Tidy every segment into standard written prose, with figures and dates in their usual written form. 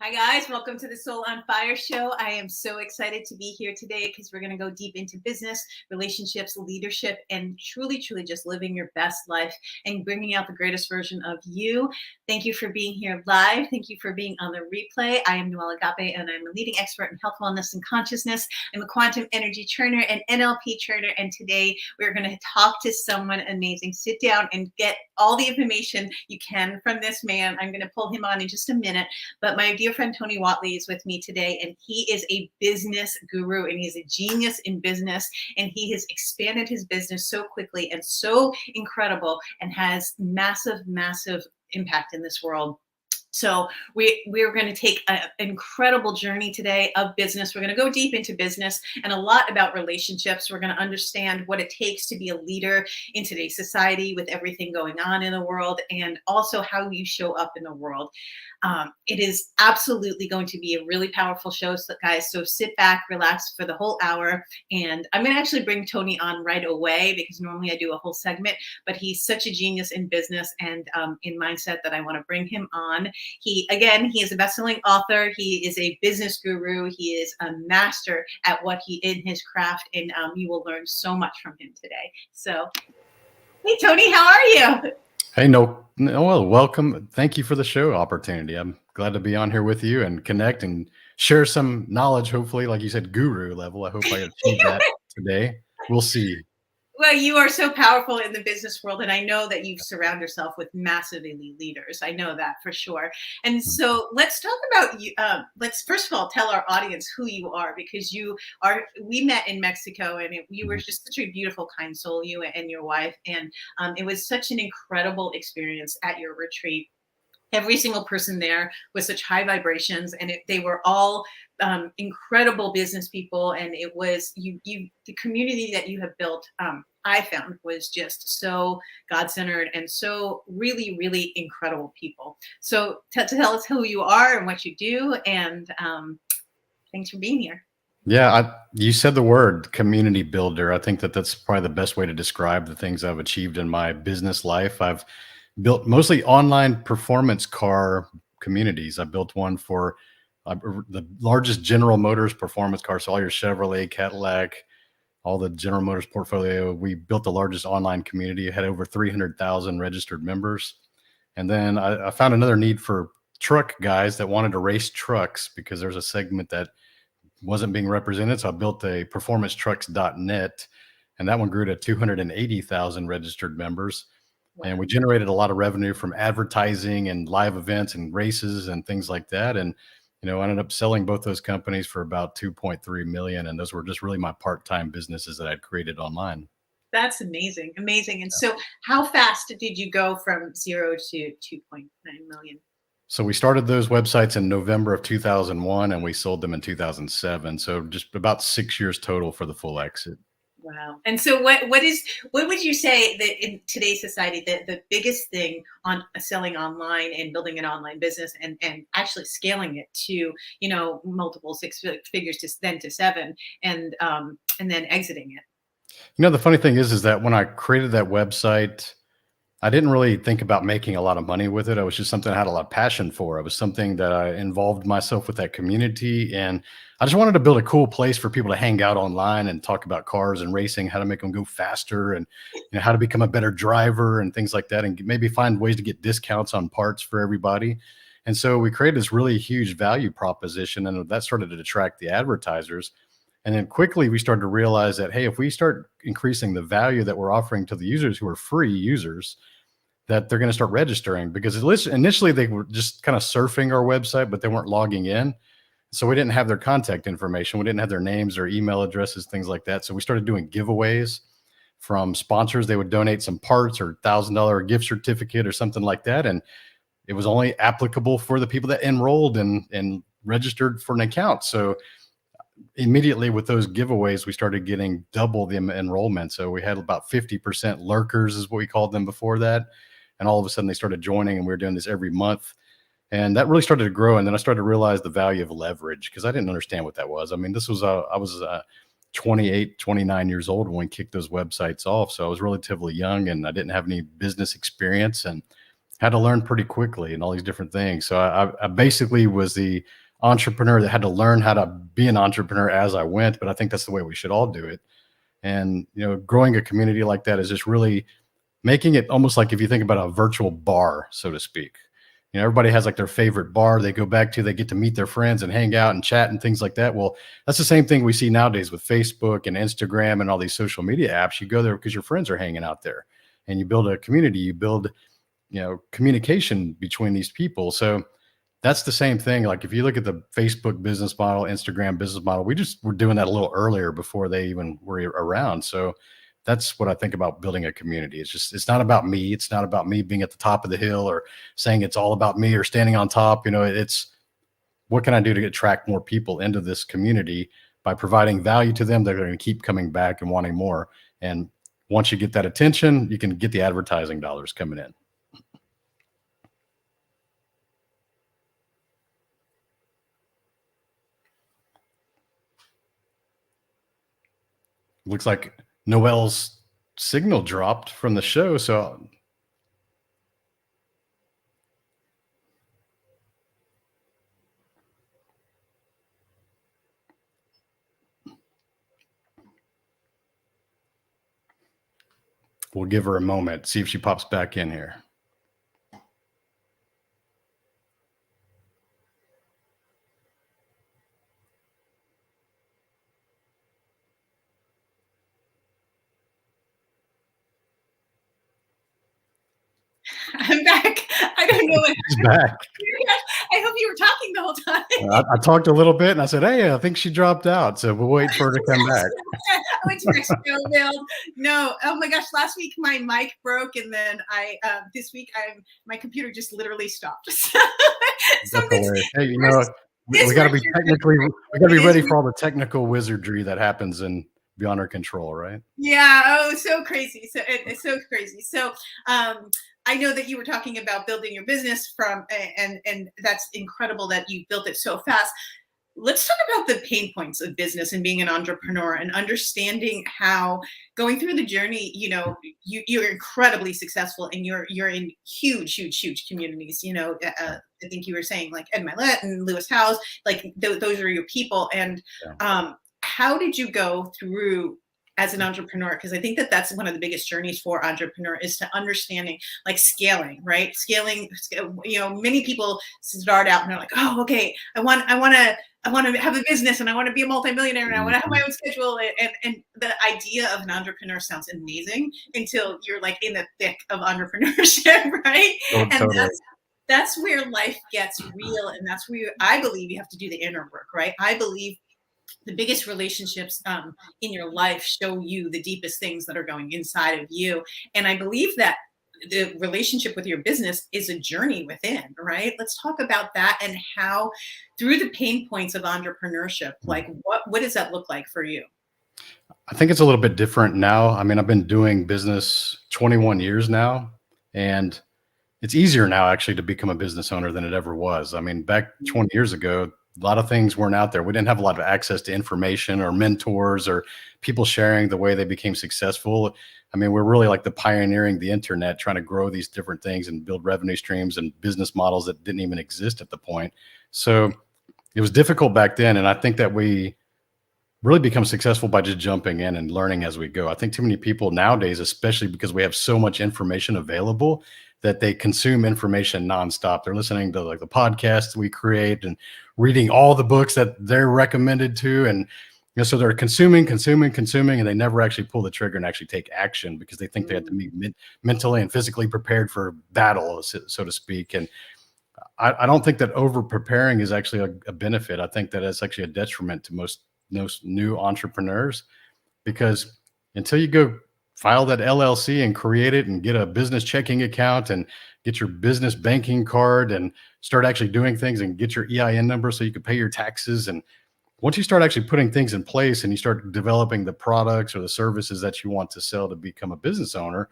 Hi, guys. Welcome to the Soul on Fire show. I am so excited to be here today because we're going to go deep into business, relationships, leadership, and truly, truly just living your best life and bringing out the greatest version of you. Thank you for being here live. Thank you for being on the replay. I am Noelle Agape, and I'm a leading expert in health, wellness, and consciousness. I'm a quantum energy trainer and NLP trainer, and today we're going to talk to someone amazing. Sit down and get all the information you can from this man. I'm going to pull him on in just a minute, but my dear friend Tony Whatley is with me today, and he is a business guru, and he's a genius in business, and he has expanded his business so quickly and so incredible and has massive impact in this world. So we're going to take an incredible journey today of business. We're going to go deep into business and a lot about relationships. We're going to understand what it takes to be a leader in today's society with everything going on in the world, and also how you show up in the world. It is absolutely going to be a really powerful show, guys. So sit back, relax for the whole hour. And I'm going to actually bring Tony on right away because normally I do a whole segment, but he's such a genius in business and in mindset that I want to bring him on. He is a best-selling author. He is a business guru. He is a master at what he in his craft, and you will learn so much from him today. So, hey, Tony, how are you? Hey, Noelle, welcome. Thank you for the show opportunity. I'm glad to be on here with you and connect and share some knowledge, hopefully, like you said, guru level. I hope I achieve that today. We'll see. Well, you are so powerful in the business world, and I know that you surround yourself with massive elite leaders. I know that for sure. And so let's talk about you. Let's first of all tell our audience who you are, because we met in Mexico, and you were just such a beautiful, kind soul, you and your wife. And it was such an incredible experience at your retreat. Every single person there was such high vibrations, and they were all incredible business people. And it was the community that you have built, I found, was just so God-centered and so really, really incredible people. So tell us who you are and what you do, and thanks for being here. Yeah, you said the word community builder. I think that's probably the best way to describe the things I've achieved in my business life. I've built mostly online performance car communities. I built one for the largest General Motors performance car. So all your Chevrolet, Cadillac, all the General Motors portfolio. We built the largest online community. It had over 300,000 registered members. And then I found another need for truck guys that wanted to race trucks because there's a segment that wasn't being represented. So I built a performancetrucks.net, and that one grew to 280,000 registered members. Wow. And we generated a lot of revenue from advertising and live events and races and things like that. And, I ended up selling both those companies for about 2.3 million. And those were just really my part-time businesses that I'd created online. That's amazing. Amazing. And so how fast did you go from 0 to 2.9 million? So we started those websites in November of 2001, and we sold them in 2007. So just about 6 years total for the full exit. Wow. And so what would you say that in today's society, the biggest thing on selling online and building an online business and actually scaling it to, multiple six figures to 7 and then exiting it? The funny thing is that when I created that website, I didn't really think about making a lot of money with it. It was just something I had a lot of passion for. It was something that I involved myself with that community. And I just wanted to build a cool place for people to hang out online and talk about cars and racing, how to make them go faster, and how to become a better driver and things like that, and maybe find ways to get discounts on parts for everybody. And so we created this really huge value proposition, and that started to attract the advertisers. And then quickly we started to realize that, hey, if we start increasing the value that we're offering to the users who are free users, that they're going to start registering, because initially they were just kind of surfing our website, but they weren't logging in. So we didn't have their contact information. We didn't have their names or email addresses, things like that. So we started doing giveaways from sponsors. They would donate some parts or $1,000 gift certificate or something like that. And it was only applicable for the people that enrolled and registered for an account. So immediately with those giveaways, we started getting double the enrollment. So we had about 50% lurkers is what we called them before that. And all of a sudden they started joining, and we were doing this every month. And that really started to grow. And then I started to realize the value of leverage, because I didn't understand what that was. I mean, I was 28, 29 years old when we kicked those websites off. So I was relatively young, and I didn't have any business experience. And had to learn pretty quickly and all these different things. So I basically was the entrepreneur that had to learn how to be an entrepreneur as I went. But I think that's the way we should all do it. And, growing a community like that is just really making it almost like if you think about a virtual bar, so to speak. Everybody has like their favorite bar they go back to, they get to meet their friends and hang out and chat and things like that. Well, that's the same thing we see nowadays with Facebook and Instagram and all these social media apps. You go there because your friends are hanging out there, and you build a community, you build, communication between these people. So that's the same thing. Like if you look at the Facebook business model, Instagram business model, we just were doing that a little earlier before they even were around. So that's what I think about building a community. It's not about me. It's not about me being at the top of the hill or saying it's all about me or standing on top. It's what can I do to attract more people into this community by providing value to them. They're going to keep coming back and wanting more. And once you get that attention, you can get the advertising dollars coming in. Looks like Noelle's signal dropped from the show. So we'll give her a moment, see if she pops back in here. I'm back. I don't know what She's back. I hope you were talking the whole time. I talked a little bit and I said, hey, I think she dropped out. So we'll wait for her to come back. I went to my show build. No, oh my gosh, last week my mic broke, and then this week my computer just literally stopped. Hey, we got to be ready for all the technical wizardry that happens and beyond our control, right? Yeah. Oh, so crazy. So it's so crazy. So I know that you were talking about building your business and that's incredible that you built it so fast. Let's talk about the pain points of business and being an entrepreneur and understanding how going through the journey, you're incredibly successful and you're in huge communities. I think you were saying like Ed Milet and Lewis Howes, like those are your people. And how did you go through as an entrepreneur? Because I think that's one of the biggest journeys for entrepreneur is to understanding like scaling, right? Scaling, many people start out and they're like, oh, okay, I want to have a business and I want to be a multimillionaire and I want to have my own schedule. And the idea of an entrepreneur sounds amazing until you're like in the thick of entrepreneurship, right? Oh, and totally. that's where life gets real. And that's where I believe you have to do the inner work, right? I believe the biggest relationships in your life show you the deepest things that are going inside of you. And I believe that the relationship with your business is a journey within, right? Let's talk about that and how through the pain points of entrepreneurship, like what does that look like for you? I think it's a little bit different now. I mean, I've been doing business 21 years now, and it's easier now actually to become a business owner than it ever was. I mean, back 20 years ago, a lot of things weren't out there. We didn't have a lot of access to information or mentors or people sharing the way they became successful. I mean, we're really like the pioneering the internet, trying to grow these different things and build revenue streams and business models that didn't even exist at the point. So it was difficult back then. And I think that we really become successful by just jumping in and learning as we go. I think too many people nowadays, especially because we have so much information available, that they consume information nonstop. They're listening to like the podcasts we create and reading all the books that they're recommended to. And so they're consuming, and they never actually pull the trigger and actually take action because they think they have to be mentally and physically prepared for battle, so to speak. And I don't think that over preparing is actually a benefit. I think that it's actually a detriment to most new entrepreneurs, because until you go file that LLC and create it and get a business checking account and get your business banking card and start actually doing things and get your EIN number so you can pay your taxes. And once you start actually putting things in place and you start developing the products or the services that you want to sell to become a business owner,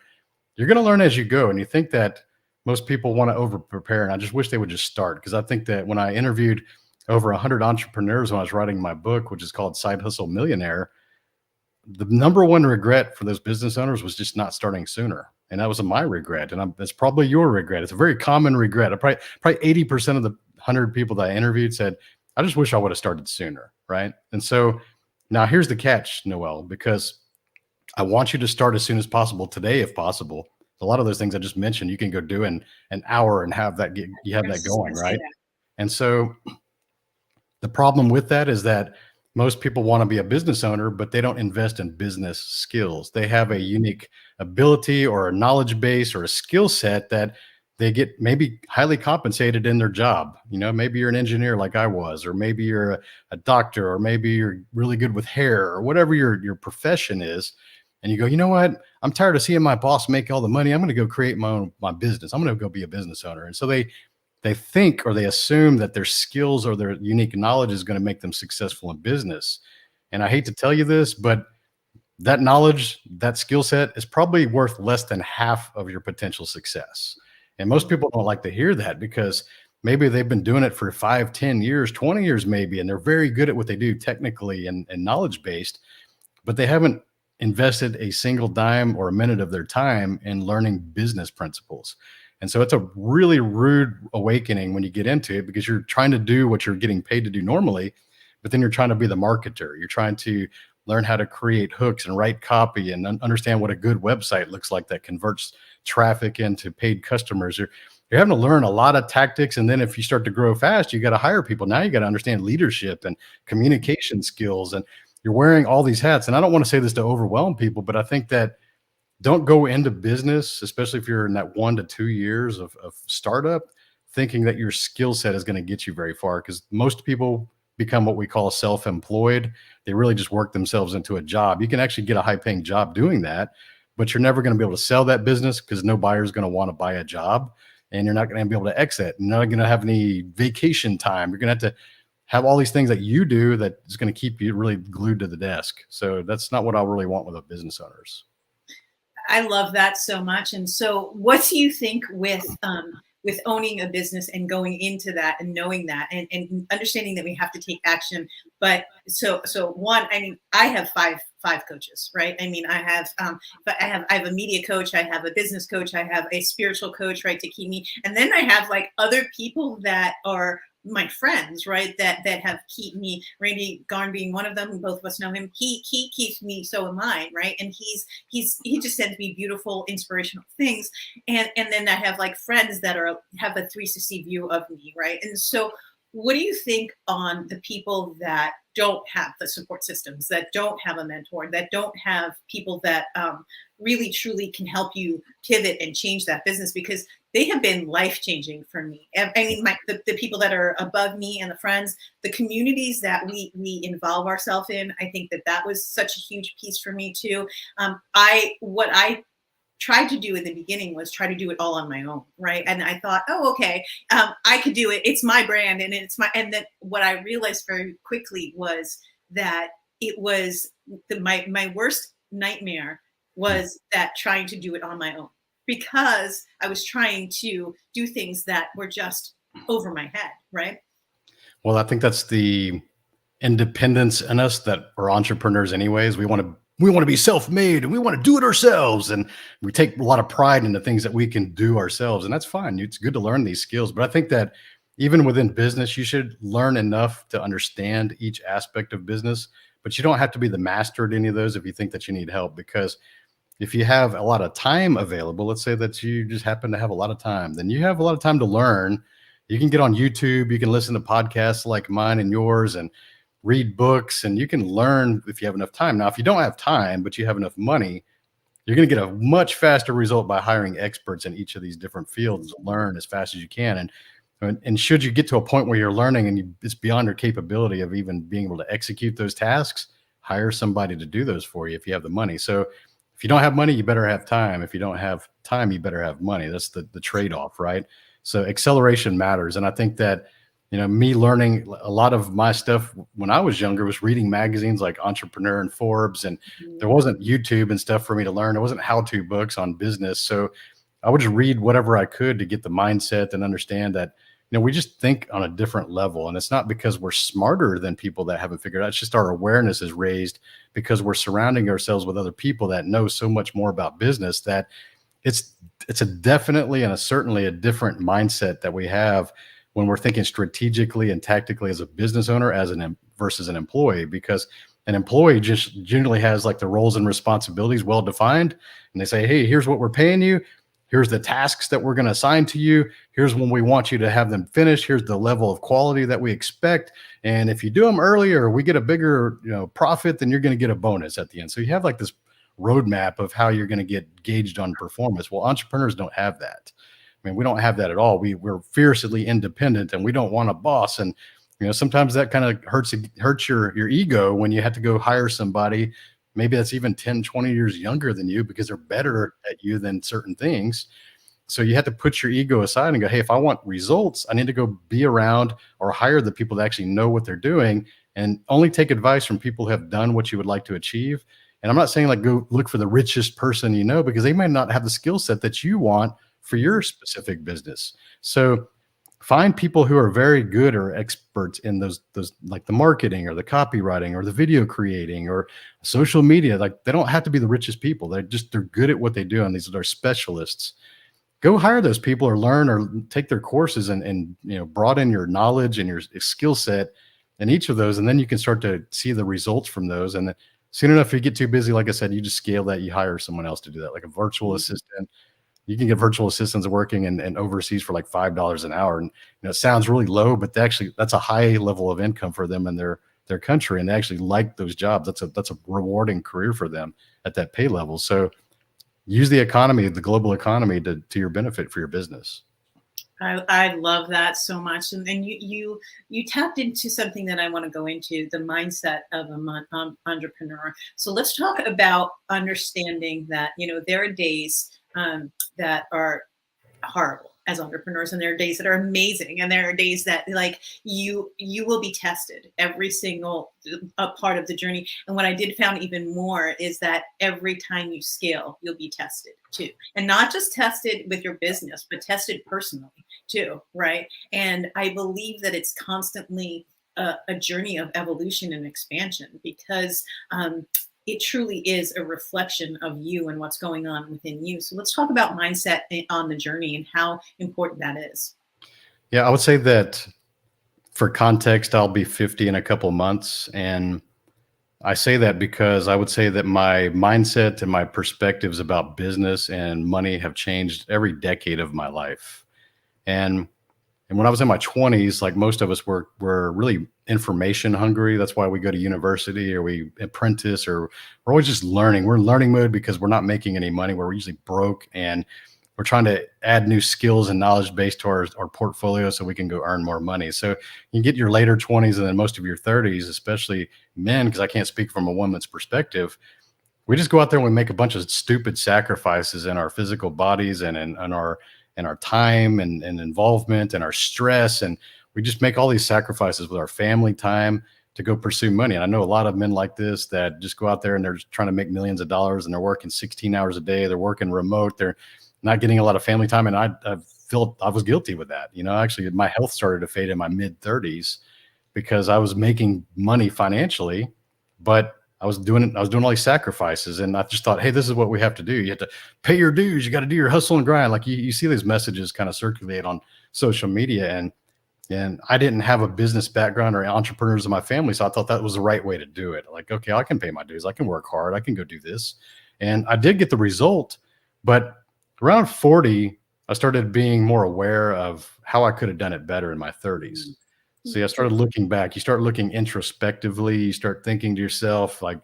you're going to learn as you go. And you think that most people want to over prepare. And I just wish they would just start, because I think that when I interviewed over 100 entrepreneurs when I was writing my book, which is called Sidehustle Millionaire, the number one regret for those business owners was just not starting sooner. And that was my regret. And it's probably your regret. It's a very common regret. Probably 80% of the 100 people that I interviewed said, I just wish I would have started sooner. Right. And so now here's the catch, Noelle, because I want you to start as soon as possible today, if possible. A lot of those things I just mentioned, you can go do in an hour and have that you have that going. Right. And so the problem with that is that most people want to be a business owner, but they don't invest in business skills. They have a unique ability or a knowledge base or a skill set that they get maybe highly compensated in their job. Maybe you're an engineer like I was, or maybe you're a doctor, or maybe you're really good with hair, or whatever your profession is. And you go, you know what? I'm tired of seeing my boss make all the money. I'm going to go create my business. I'm going to go be a business owner. And so they think, or they assume that their skills or their unique knowledge is going to make them successful in business. And I hate to tell you this, but that knowledge, that skill set is probably worth less than half of your potential success. And most people don't like to hear that because maybe they've been doing it for 5, 10 years, 20 years maybe, and they're very good at what they do technically and knowledge-based, but they haven't invested a single dime or a minute of their time in learning business principles. And so it's a really rude awakening when you get into it, because you're trying to do what you're getting paid to do normally, but then you're trying to be the marketer. You're trying to learn how to create hooks and write copy and understand what a good website looks like that converts traffic into paid customers. You're having to learn a lot of tactics. And then if you start to grow fast, you got to hire people. Now you got to understand leadership and communication skills, and you're wearing all these hats. And I don't want to say this to overwhelm people, but I think that don't go into business, especially if you're in that 1 to 2 years of startup, thinking that your skill set is going to get you very far, because most people become what we call self-employed. They really just work themselves into a job. You can actually get a high-paying job doing that, but you're never going to be able to sell that business because no buyer is going to want to buy a job, and you're not going to be able to exit. You're not going to have any vacation time. You're going to have all these things that you do that is going to keep you really glued to the desk. So that's not what I really want with business owners. I love that so much. And so what do you think with owning a business and going into that and knowing that and understanding that we have to take action? But so one, I mean, I have five coaches, right? I mean, I have a media coach, I have a business coach, I have a spiritual coach, right, to keep me. And then I have like other people that are my friends, right, that have keep me. Randy Garn being one of them, both of us know him. He keeps me, so am I, right? And he just sends me beautiful, inspirational things. And then I have like friends that have a 360 view of me, right? And so what do you think on the people that don't have the support systems, that don't have a mentor, that don't have people that really truly can help you pivot and change that business? Because they have been life-changing for me. I mean, the people that are above me and the friends, the communities that we involve ourselves in, I think that was such a huge piece for me too. What I tried to do in the beginning was try to do it all on my own, right? And I thought, oh, okay, I could do it. It's my brand, and and then what I realized very quickly was that it was my worst nightmare was that trying to do it on my own, because I was trying to do things that were just over my head, right? Well, I think that's the independence in us that are entrepreneurs anyways. We want to be self-made, and we want to do it ourselves. And we take a lot of pride in the things that we can do ourselves. And that's fine. It's good to learn these skills. But I think that even within business, you should learn enough to understand each aspect of business, but you don't have to be the master at any of those if you think that you need help. Because if you have a lot of time available, let's say that you just happen to have a lot of time, then you have a lot of time to learn. You can get on YouTube, you can listen to podcasts like mine and yours, and read books, and you can learn if you have enough time. Now, if you don't have time, but you have enough money, you're going to get a much faster result by hiring experts in each of these different fields to learn as fast as you can. And should you get to a point where you're learning and it's beyond your capability of even being able to execute those tasks, hire somebody to do those for you if you have the money. So if you don't have money, you better have time. If you don't have time, you better have money. That's the trade-off, right? So acceleration matters. And I think that, me learning a lot of my stuff when I was younger was reading magazines like Entrepreneur and Forbes, and there wasn't YouTube and stuff for me to learn. There wasn't how-to books on business. So I would just read whatever I could to get the mindset and understand that, we just think on a different level. And it's not because we're smarter than people that haven't figured out. It's just our awareness is raised because we're surrounding ourselves with other people that know so much more about business, that it's a definitely and a certainly a different mindset that we have when we're thinking strategically and tactically as a business owner versus an employee. Because an employee just generally has like the roles and responsibilities well defined, and they say, hey, here's what we're paying you, here's the tasks that we're going to assign to you, here's when we want you to have them finished, here's the level of quality that we expect, and if you do them earlier, we get a bigger profit, then you're going to get a bonus at the end. So you have like this roadmap of how you're going to get gauged on performance. Well, entrepreneurs don't have that. I mean, we don't have that at all. We're fiercely independent, and we don't want a boss. And sometimes that kind of hurts your ego when you have to go hire somebody, maybe that's even 10, 20 years younger than you, because they're better at you than certain things. So you have to put your ego aside and go, hey, if I want results, I need to go be around or hire the people that actually know what they're doing, and only take advice from people who have done what you would like to achieve. And I'm not saying like go look for the richest person, because they might not have the skill set that you want for your specific business. So find people who are very good or experts in those like the marketing or the copywriting or the video creating or social media. Like, they don't have to be the richest people. They're good at what they do, and these are specialists. Go hire those people, or learn or take their courses, and broaden your knowledge and your skill set in each of those. And then you can start to see the results from those. And then soon enough, if you get too busy, like I said, you just scale that. You hire someone else to do that, like a virtual assistant. You can get virtual assistants working and overseas for like $5 an hour. And it sounds really low, but that's a high level of income for them in their country. And they actually like those jobs. That's a rewarding career for them at that pay level. So use the economy, the global economy, to your benefit for your business. I love that so much. And then you tapped into something that I want to go into, the mindset of an entrepreneur. So let's talk about understanding that, there are days that are horrible as entrepreneurs, and there are days that are amazing, and there are days that like you will be tested every single part of the journey. And what I did found even more is that every time you scale, you'll be tested too, and not just tested with your business, but tested personally too, right? And I believe that it's constantly a journey of evolution and expansion, because it truly is a reflection of you and what's going on within you. So let's talk about mindset on the journey and how important that is. Yeah, I would say that, for context, I'll be 50 in a couple months. And I say that because I would say that my mindset and my perspectives about business and money have changed every decade of my life. And when I was in my 20s, like most of us, were really information hungry. That's why we go to university, or we apprentice, or we're always just learning. We're in learning mode because we're not making any money. We're usually broke, and we're trying to add new skills and knowledge base to our portfolio so we can go earn more money. So you get your later 20s and then most of your 30s, especially men, because I can't speak from a woman's perspective. We just go out there and we make a bunch of stupid sacrifices in our physical bodies and in our time and involvement and our stress. And we just make all these sacrifices with our family time to go pursue money. And I know a lot of men like this that just go out there and they're just trying to make millions of dollars, and they're working 16 hours a day. They're working remote. They're not getting a lot of family time. And I feel I was guilty with that. Actually, my health started to fade in my mid 30s because I was making money financially, but I was doing all these sacrifices. And I just thought, hey, this is what we have to do. You have to pay your dues. You got to do your hustle and grind. Like you see these messages kind of circulate on social media, and I didn't have a business background or entrepreneurs in my family. So I thought that was the right way to do it. Like, okay, I can pay my dues. I can work hard. I can go do this. And I did get the result. But around 40, I started being more aware of how I could have done it better in my 30s. So I started looking back. You start looking introspectively. You start thinking to yourself, like,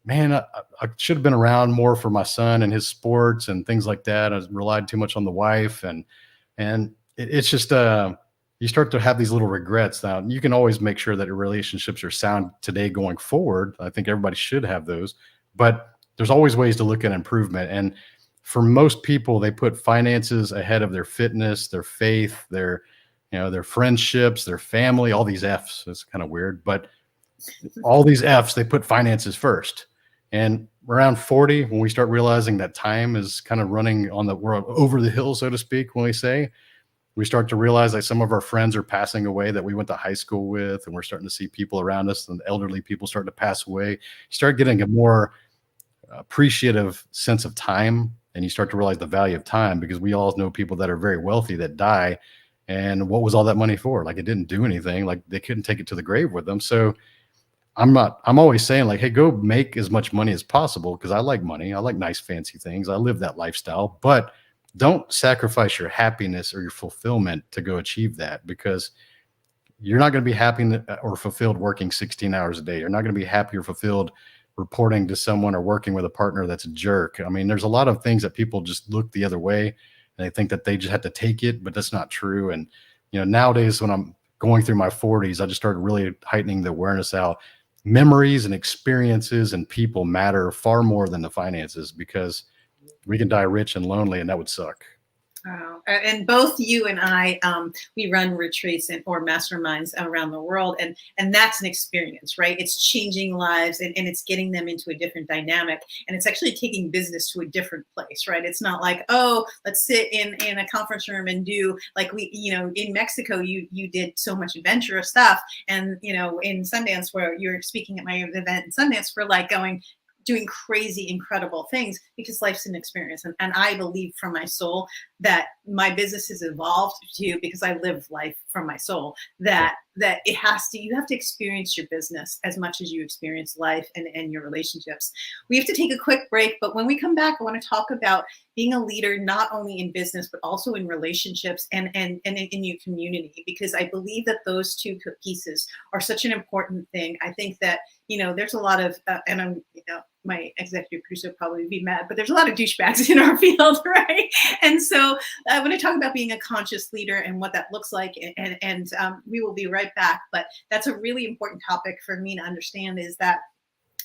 man, I should have been around more for my son and his sports and things like that. I relied too much on the wife. And it's just, you start to have these little regrets. Now, you can always make sure that your relationships are sound today going forward. I think everybody should have those. But there's always ways to look at improvement. And for most people, they put finances ahead of their fitness, their faith, their friendships, their family, all these F's. It's kind of weird, but all these F's, they put finances first. And around 40, when we start realizing that time is kind of running on the world over the hill, so to speak, when we say, we start to realize that some of our friends are passing away that we went to high school with, and we're starting to see people around us and elderly people starting to pass away. You start getting a more appreciative sense of time, and you start to realize the value of time, because we all know people that are very wealthy that die. And what was all that money for? Like, it didn't do anything. Like, they couldn't take it to the grave with them. So I'm always saying, like, hey, go make as much money as possible, because I like money. I like nice, fancy things. I live that lifestyle, but don't sacrifice your happiness or your fulfillment to go achieve that, because you're not going to be happy or fulfilled working 16 hours a day. You're not going to be happy or fulfilled reporting to someone or working with a partner that's a jerk. I mean, there's a lot of things that people just look the other way, and they think that they just have to take it, but that's not true. And, nowadays when I'm going through my 40s, I just started really heightening the awareness how memories and experiences and people matter far more than the finances, because we can die rich and lonely, and that would suck. And both you and I, we run retreats or masterminds around the world, and that's an experience, right? It's changing lives, and it's getting them into a different dynamic, and it's actually taking business to a different place, right? It's not like, oh, let's sit in a conference room and do, like, we, in Mexico, you did so much adventurous stuff, and in Sundance, where you're speaking at my event in Sundance, we're like doing crazy, incredible things, because life's an experience. And I believe from my soul that my business has evolved too, because I live life from my soul, that you have to experience your business as much as you experience life and your relationships. We have to take a quick break, but when we come back, I want to talk about being a leader, not only in business, but also in relationships and in your community, because I believe that those two pieces are such an important thing. I think that, there's a lot of, and I'm, my executive producer will probably be mad, but there's a lot of douchebags in our field, right? And so I want to talk about being a conscious leader and what that looks like, and we will be right back. But that's a really important topic for me to understand, is that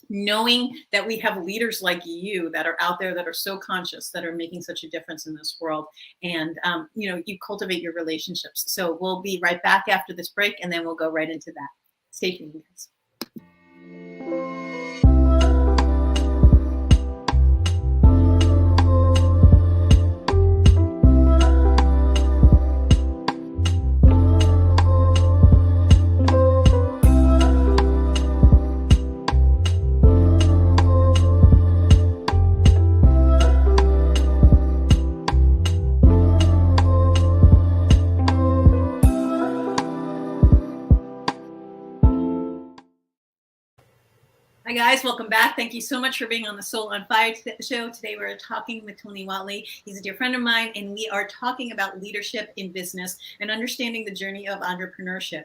knowing that we have leaders like you that are out there that are so conscious, that are making such a difference in this world, and you cultivate your relationships. So we'll be right back after this break, and then we'll go right into that. Stay tuned, guys. Hi guys, welcome back. Thank you so much for being on the Soul on Fire show. Today we're talking with Tony Whatley. He's a dear friend of mine, and we are talking about leadership in business and understanding the journey of entrepreneurship.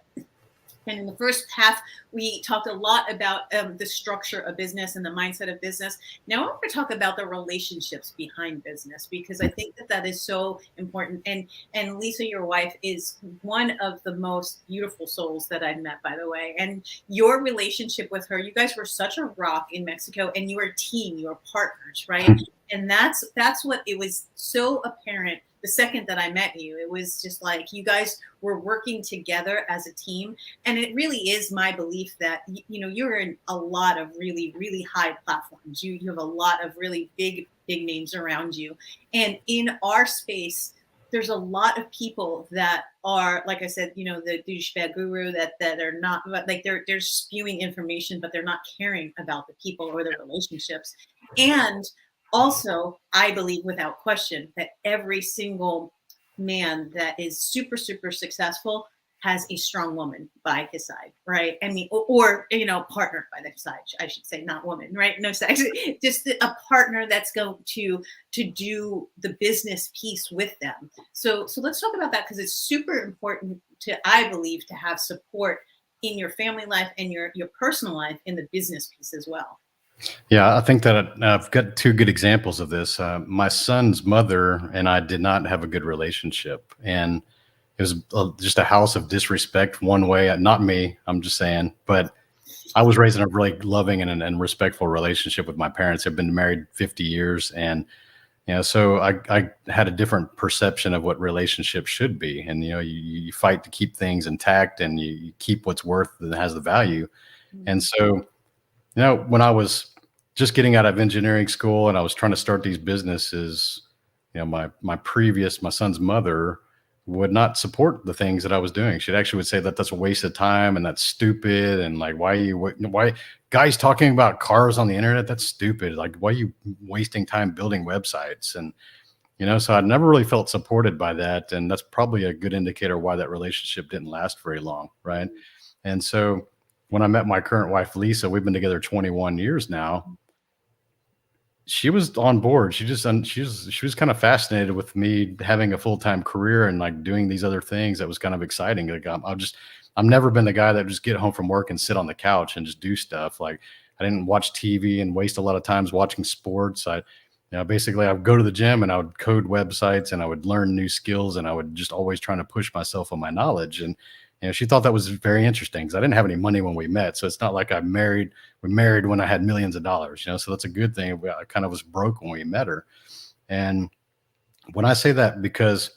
And in the first half, we talked a lot about the structure of business and the mindset of business. Now I want to talk about the relationships behind business, because I think that is so important. And Lisa, your wife, is one of the most beautiful souls that I've met, by the way. And your relationship with her, you guys were such a rock in Mexico, and you were a team, you were partners, right? And that's what it was so apparent the second that I met you. It was just like you guys were working together as a team. And it really is my belief that, you're in a lot of really, really high platforms. You have a lot of really big names around you. And in our space, there's a lot of people that are, like I said, the douchebag guru that are not, like, they're spewing information, but they're not caring about the people or their relationships. And also, I believe without question that every single man that is super, super successful has a strong woman by his side, right? I mean, or partner by their side, I should say, not woman, right? No sex, just a partner that's going to do the business piece with them. So let's talk about that, because it's super important I believe, to have support in your family life and your personal life in the business piece as well. Yeah, I think that I've got two good examples of this. My son's mother and I did not have a good relationship, and it was just a house of disrespect one way. Not me, I'm just saying, but I was raised in a really loving and respectful relationship with my parents. I've been married 50 years, and so I had a different perception of what relationships should be. And you fight to keep things intact, and you keep what's worth and has the value. And so, when I was just getting out of engineering school and I was trying to start these businesses, my son's mother would not support the things that I was doing. She'd actually would say that that's a waste of time and that's stupid. And like, why guys talking about cars on the internet? That's stupid. Like, why are you wasting time building websites? And, so I never really felt supported by that. And that's probably a good indicator why that relationship didn't last very long. Right. And so when I met my current wife, Lisa, we've been together 21 years now. She was on board. She was kind of fascinated with me having a full-time career and like doing these other things. That was kind of exciting. Like I've never been the guy that would just get home from work and sit on the couch and just do stuff. Like I didn't watch TV and waste a lot of times watching sports. Basically I would go to the gym and I would code websites and I would learn new skills and I would just always trying to push myself on my knowledge. And she thought that was very interesting because I didn't have any money when we met. So it's not like we married when I had millions of dollars, so that's a good thing. I kind of was broke when we met her. And when I say that, because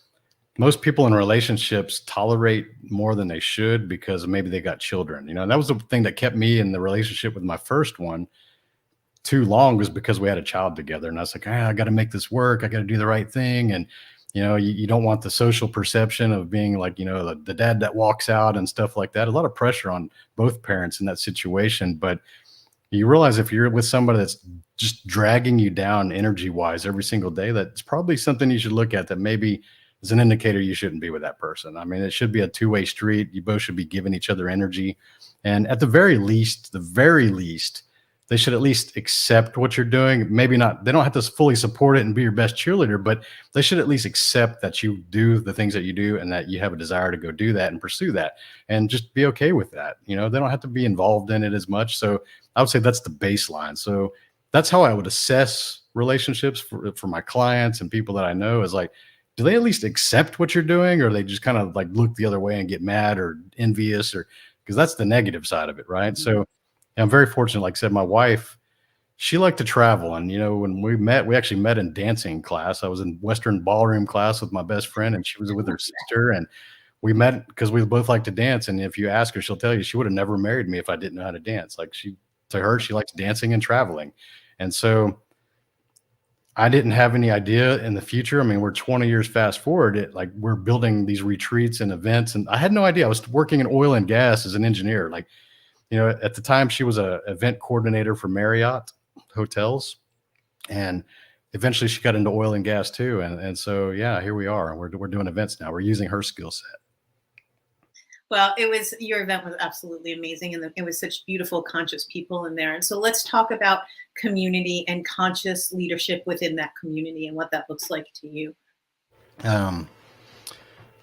most people in relationships tolerate more than they should because maybe they got children, and that was the thing that kept me in the relationship with my first one too long, was because we had a child together. And I was like, I got to make this work. I got to do the right thing. And you don't want the social perception of being like, the dad that walks out and stuff like that. A lot of pressure on both parents in that situation. But you realize if you're with somebody that's just dragging you down energy wise every single day, that's probably something you should look at, that maybe is an indicator you shouldn't be with that person. I mean, it should be a two-way street. You both should be giving each other energy. And at the very least, they should at least accept what you're doing. Maybe not, they don't have to fully support it and be your best cheerleader, but they should at least accept that you do the things that you do and that you have a desire to go do that and pursue that, and just be okay with that. They don't have to be involved in it as much. So I would say that's the baseline. So that's how I would assess relationships for my clients and people that I know, is like, do they at least accept what you're doing, or they just kind of like look the other way and get mad or envious, or because that's the negative side of it. Right. Mm-hmm. So I'm very fortunate. Like I said, my wife, she liked to travel. And, when we actually met in dancing class. I was in Western ballroom class with my best friend, and she was with her sister. And we met because we both like to dance. And if you ask her, she'll tell you she would have never married me if I didn't know how to dance. Like she likes dancing and traveling. And so I didn't have any idea in the future. I mean, we're 20 years fast forward. Like we're building these retreats and events. And I had no idea. I was working in oil and gas as an engineer. Like, at the time she was a event coordinator for Marriott hotels, and eventually she got into oil and gas too. And so, yeah, here we are. We're doing events now. We're using her skill set. Well, your event was absolutely amazing. And it was such beautiful, conscious people in there. And so let's talk about community and conscious leadership within that community and what that looks like to you.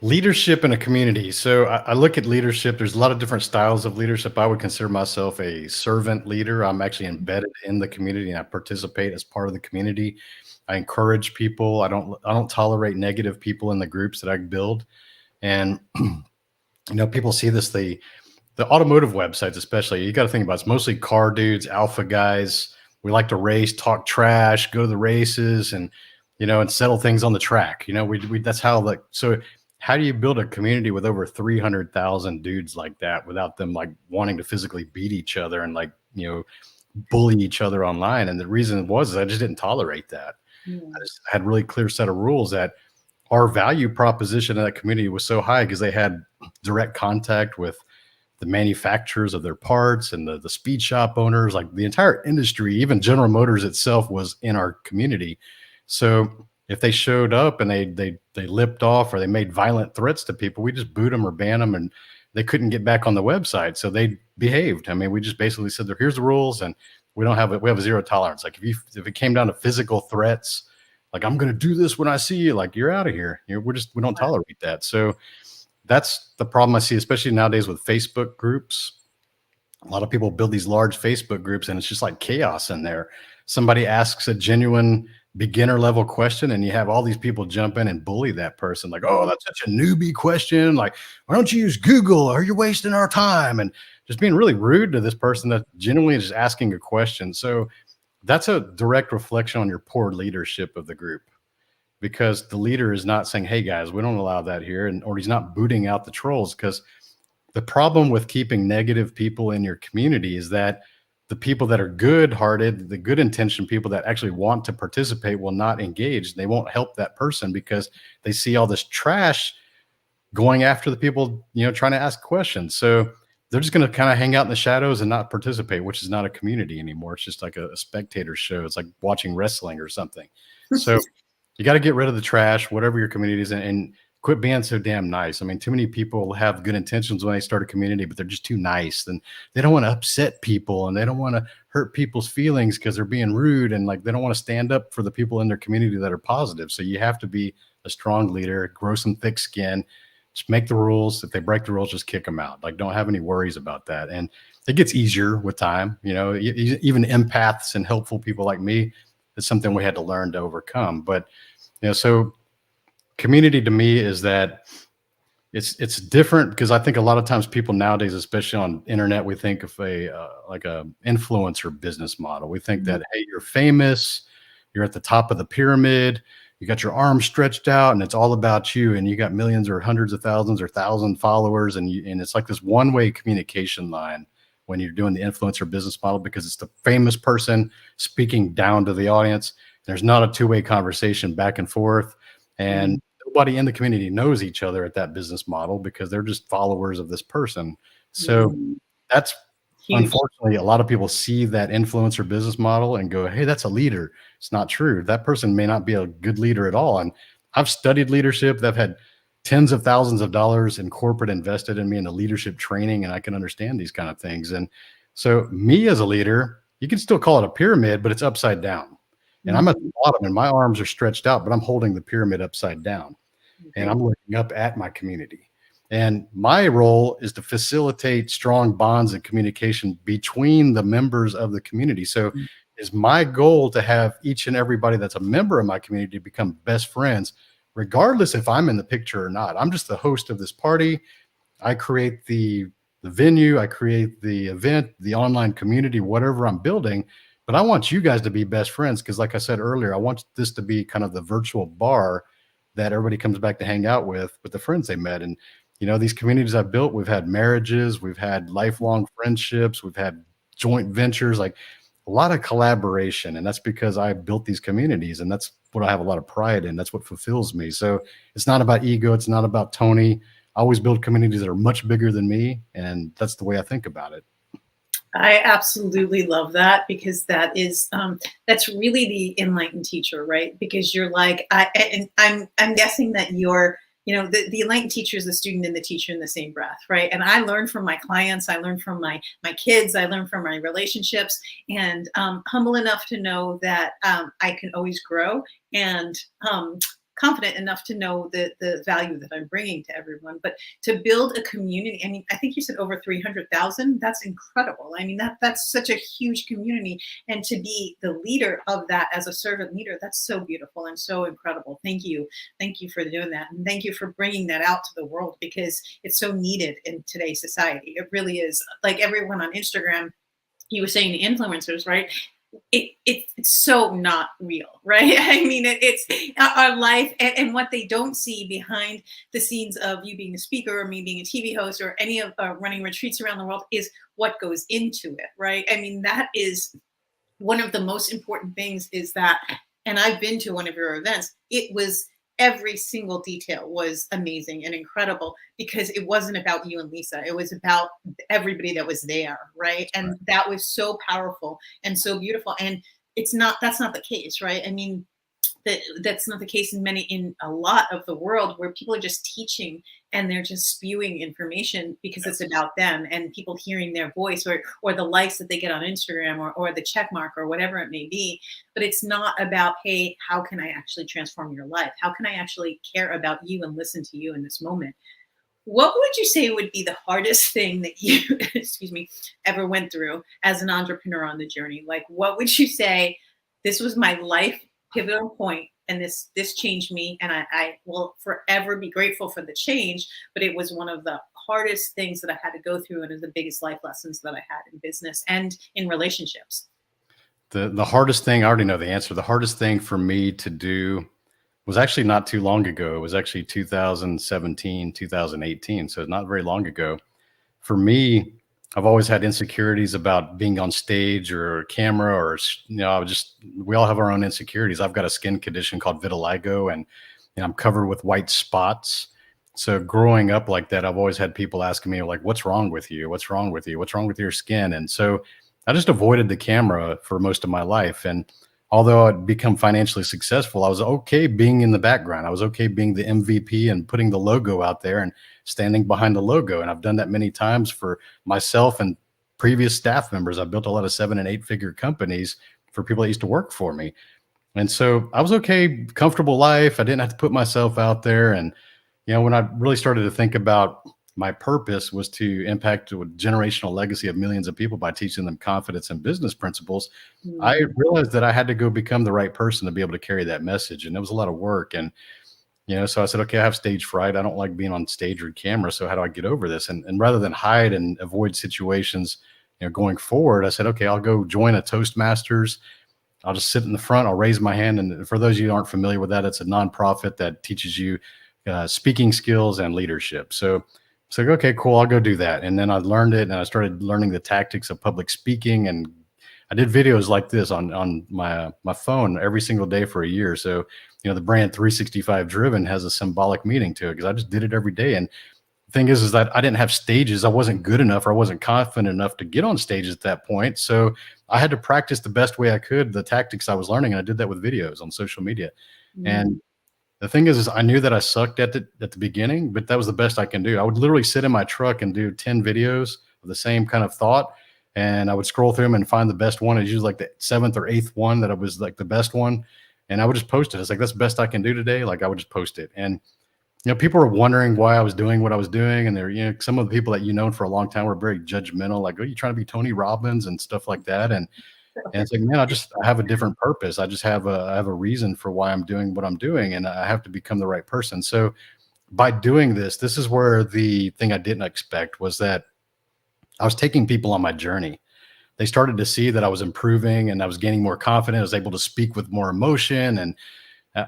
Leadership in a community. So I look at leadership. There's a lot of different styles of leadership. I would consider myself a servant leader. I'm actually embedded in the community and I participate as part of the community. I encourage people. I don't tolerate negative people in the groups that I build. And people see this, the automotive websites, especially, you got to think about, it's mostly car dudes, alpha guys. We like to race, talk trash, go to the races, and and settle things on the track. We that's how, so how do you build a community with over 300,000 dudes like that without them like wanting to physically beat each other and bully each other online? And the reason was I just didn't tolerate that. I just had a really clear set of rules that our value proposition in that community was so high because they had direct contact with the manufacturers of their parts and the speed shop owners, like the entire industry. Even General Motors itself was in our community. So if they showed up and they lipped off or they made violent threats to people, we just boot them or ban them, and they couldn't get back on the website. So they behaved. I mean, we just basically said, here's the rules, and we have a zero tolerance. Like if it came down to physical threats, like I'm going to do this when I see you, like you're out of here. We don't tolerate that. So that's the problem I see, especially nowadays with Facebook groups. A lot of people build these large Facebook groups and it's just like chaos in there. Somebody asks a genuine beginner level question and you have all these people jump in and bully that person. Like, oh, that's such a newbie question. Like, why don't you use Google, or you're wasting our time? And just being really rude to this person that genuinely just asking a question. So that's a direct reflection on your poor leadership of the group, because the leader is not saying, hey guys, we don't allow that here. Or he's not booting out the trolls. Because the problem with keeping negative people in your community is that the people that are good-hearted, the good-intentioned people that actually want to participate will not engage. They won't help that person because they see all this trash going after the people, trying to ask questions. So they're just going to kind of hang out in the shadows and not participate, which is not a community anymore. It's just like a spectator show. It's like watching wrestling or something. So you got to get rid of the trash, whatever your community is, and quit being so damn nice. I mean, too many people have good intentions when they start a community, but they're just too nice. And they don't want to upset people, and they don't want to hurt people's feelings because they're being rude. And like, they don't want to stand up for the people in their community that are positive. So you have to be a strong leader, grow some thick skin, just make the rules. If they break the rules, just kick them out. Like, don't have any worries about that. And it gets easier with time. Even empaths and helpful people like me, it's something we had to learn to overcome. But, so community to me is that it's different, because I think a lot of times people nowadays, especially on internet, we think of like a influencer business model. We think that, hey, you're famous, you're at the top of the pyramid, you got your arms stretched out, and it's all about you, and you got millions or hundreds of thousands or 1,000 followers, and it's like this one-way communication line when you're doing the influencer business model, because it's the famous person speaking down to the audience. There's not a two-way conversation back and forth, and nobody in the community knows each other at that business model because they're just followers of this person. So that's huge. Unfortunately, a lot of people see that influencer business model and go, hey, that's a leader. It's not true. That person may not be a good leader at all. And I've studied leadership. I've had tens of thousands of dollars in corporate invested in me in the leadership training, and I can understand these kind of things. And so me as a leader, you can still call it a pyramid, but it's upside down. And I'm at the bottom, and my arms are stretched out, but I'm holding the pyramid upside down. And I'm looking up at my community. And my role is to facilitate strong bonds and communication between the members of the community. So it's my goal to have each and everybody that's a member of my community become best friends, regardless if I'm in the picture or not. I'm just the host of this party. I create the venue, I create the event, the online community, whatever I'm building. But I want you guys to be best friends, because like I said earlier, I want this to be kind of the virtual bar that everybody comes back to hang out with the friends they met. And, these communities I've built, we've had marriages, we've had lifelong friendships, we've had joint ventures, like a lot of collaboration. And that's because I built these communities, and that's what I have a lot of pride in. That's what fulfills me. So it's not about ego. It's not about Tony. I always build communities that are much bigger than me. And that's the way I think about it. I absolutely love that, because that is that's really the enlightened teacher, right? Because you're like, I'm guessing that you're, the enlightened teacher is the student and the teacher in the same breath, right? And I learn from my clients, I learn from my kids, I learn from my relationships, and humble enough to know that I can always grow, and confident enough to know the value that I'm bringing to everyone. But to build a community, I mean, I think you said over 300,000. That's incredible. I mean, that's such a huge community, and to be the leader of that as a servant leader, that's so beautiful and so incredible. Thank you for doing that, and thank you for bringing that out to the world, because it's so needed in today's society. It really is. Like everyone on Instagram, you were saying the influencers, right? It's so not real, right? I mean, it's our life, and what they don't see behind the scenes of you being a speaker, or me being a TV host, or any of running retreats around the world, is what goes into it, right? I mean, that is one of the most important things, is that, and I've been to one of your events, it was, every single detail was amazing and incredible, because it wasn't about you and Lisa. It was about everybody that was there, right? And that was so powerful and so beautiful. And that's not the case, right? I mean, that's not the case in a lot of the world, where people are just teaching and they're just spewing information because it's about them and people hearing their voice, or the likes that they get on Instagram, or the check mark, or whatever it may be. But it's not about, hey, how can I actually transform your life? How can I actually care about you and listen to you in this moment? What would you say would be the hardest thing that you, excuse me, ever went through as an entrepreneur on the journey? Like, what would you say, this was my life pivotal point, and this changed me, and I will forever be grateful for the change, but it was one of the hardest things that I had to go through, and is the biggest life lessons that I had in business and in relationships? The hardest thing, I already know the answer. The hardest thing for me to do was actually not too long ago. It was actually 2017, 2018. So not very long ago. For me, I've always had insecurities about being on stage or camera, or, we all have our own insecurities. I've got a skin condition called vitiligo, and I'm covered with white spots. So growing up like that, I've always had people asking me like, what's wrong with you? What's wrong with you? What's wrong with your skin? And so I just avoided the camera for most of my life. And although I'd become financially successful, I was okay being in the background. I was okay being the MVP and putting the logo out there and standing behind the logo. And I've done that many times for myself and previous staff members. I've built a lot of 7 and 8 figure companies for people that used to work for me. And so I was okay, comfortable life. I didn't have to put myself out there. And, when I really started to think about my purpose was to impact a generational legacy of millions of people by teaching them confidence and business principles, I realized that I had to go become the right person to be able to carry that message. And it was a lot of work. And, so I said, okay, I have stage fright. I don't like being on stage or camera. So how do I get over this? And rather than hide and avoid situations, going forward, I said, okay, I'll go join a Toastmasters. I'll just sit in the front. I'll raise my hand. And for those of you who aren't familiar with that, it's a nonprofit that teaches you speaking skills and leadership. So it's like, okay, cool. I'll go do that. And then I learned it and I started learning the tactics of public speaking. And I did videos like this on my phone every single day for a year. So, the brand 365 Driven has a symbolic meaning to it because I just did it every day. And the thing is that I didn't have stages. I wasn't good enough or I wasn't confident enough to get on stages at that point. So I had to practice the best way I could, the tactics I was learning. And I did that with videos on social media. And the thing is I knew that I sucked at the beginning, but that was the best I can do. I would literally sit in my truck and do 10 videos of the same kind of thought. And I would scroll through them and find the best one. It's usually like the 7th or 8th one that was like the best one. And I would just post it. It's like, that's the best I can do today. Like I would just post it. And, people were wondering why I was doing what I was doing. And they're, some of the people that for a long time were very judgmental. Like, oh, you trying to be Tony Robbins and stuff like that. And it's like, man, I have a different purpose. I just have a reason for why I'm doing what I'm doing. And I have to become the right person. So by doing this is where the thing I didn't expect was that I was taking people on my journey. They started to see that I was improving and I was gaining more confidence. I was able to speak with more emotion, and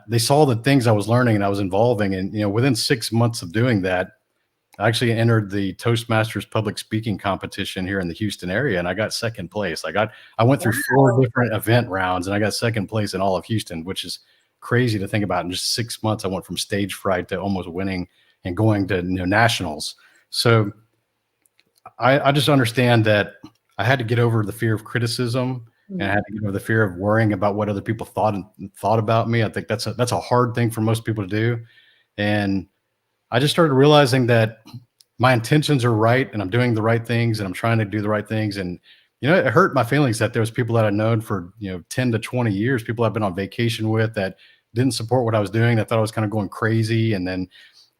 they saw the things I was learning and I was involving. And, within 6 months of doing that, I actually entered the Toastmasters public speaking competition here in the Houston area, and I got second place. I went through 4 different event rounds, and I got second place in all of Houston, which is crazy to think about. In just 6 months, I went from stage fright to almost winning and going to nationals. So I just understand that I had to get over the fear of criticism, and I had to get over the fear of worrying about what other people thought about me. I think that's a hard thing for most people to do, and I just started realizing that my intentions are right and I'm doing the right things and I'm trying to do the right things. And, it hurt my feelings that there was people that I'd known for, 10 to 20 years, people I've been on vacation with that didn't support what I was doing. That thought I was kind of going crazy. And then,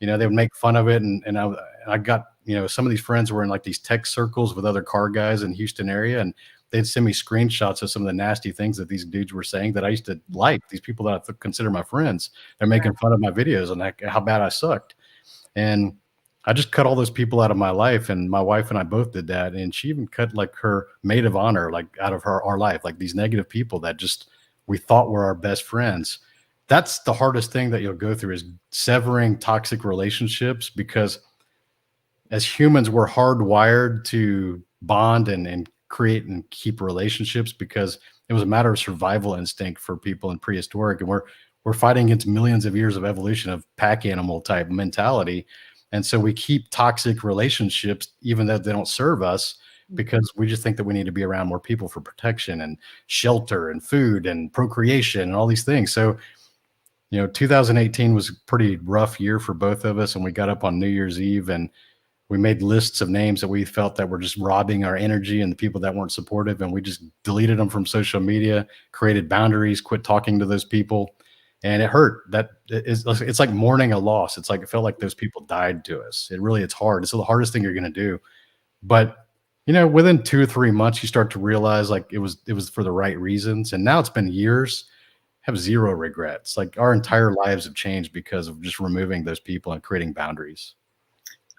they would make fun of it. And I got, some of these friends were in like these tech circles with other car guys in Houston area. And they'd send me screenshots of some of the nasty things that these dudes were saying that I used to like. These people that I consider my friends, they're making fun of my videos and how bad I sucked. And I just cut all those people out of my life. And my wife and I both did that. And she even cut like her maid of honor, like out of our life, like these negative people that just we thought were our best friends. That's the hardest thing that you'll go through, is severing toxic relationships, because as humans, we're hardwired to bond and create and keep relationships, because it was a matter of survival instinct for people in prehistoric. And we're fighting against millions of years of evolution of pack animal type mentality. And so we keep toxic relationships, even though they don't serve us, because we just think that we need to be around more people for protection and shelter and food and procreation and all these things. So, 2018 was a pretty rough year for both of us. And we got up on New Year's Eve and we made lists of names that we felt that were just robbing our energy and the people that weren't supportive. And we just deleted them from social media, created boundaries, quit talking to those people. And it hurt. It's like mourning a loss. It's like, it felt like those people died to us. It's hard. It's the hardest thing you're going to do. But, within 2 or 3 months, you start to realize like it was for the right reasons. And now it's been years, have zero regrets. Like our entire lives have changed because of just removing those people and creating boundaries.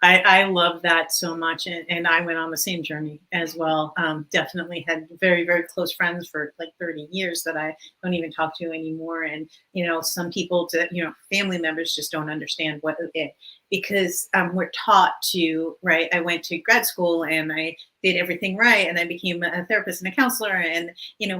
I love that so much. And I went on the same journey as well. Definitely had very, very close friends for like 30 years that I don't even talk to anymore. And, some people, family members just don't understand what it, because we're taught to, right. I went to grad school and I did everything right. And I became a therapist and a counselor and,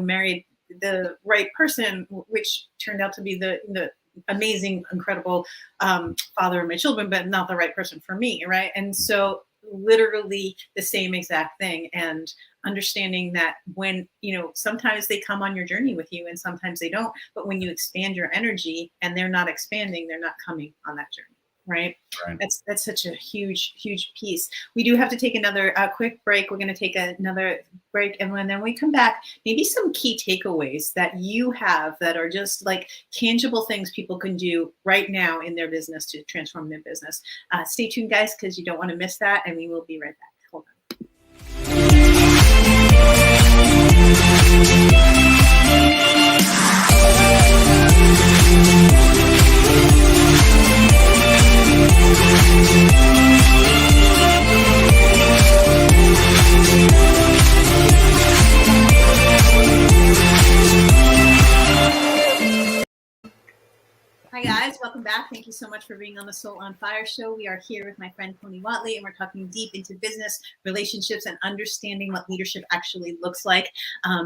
married the right person, which turned out to be the amazing, incredible father of my children, but not the right person for me, right? And so literally the same exact thing. And understanding that when, sometimes they come on your journey with you and sometimes they don't, but when you expand your energy and they're not expanding, they're not coming on that journey. Right. Right. That's such a huge piece. We do have to take another quick break. We're going to take another break. And then we come back, maybe some key takeaways that you have that are just like tangible things people can do right now in their business to transform their business. Stay tuned, guys, because you don't want to miss that. And we will be right back. Hold on. Hi guys, welcome back. Thank you so much for being on the Soul on Fire show. We are here with my friend Tony Whatley, and we're talking deep into business, relationships, and understanding what leadership actually looks like.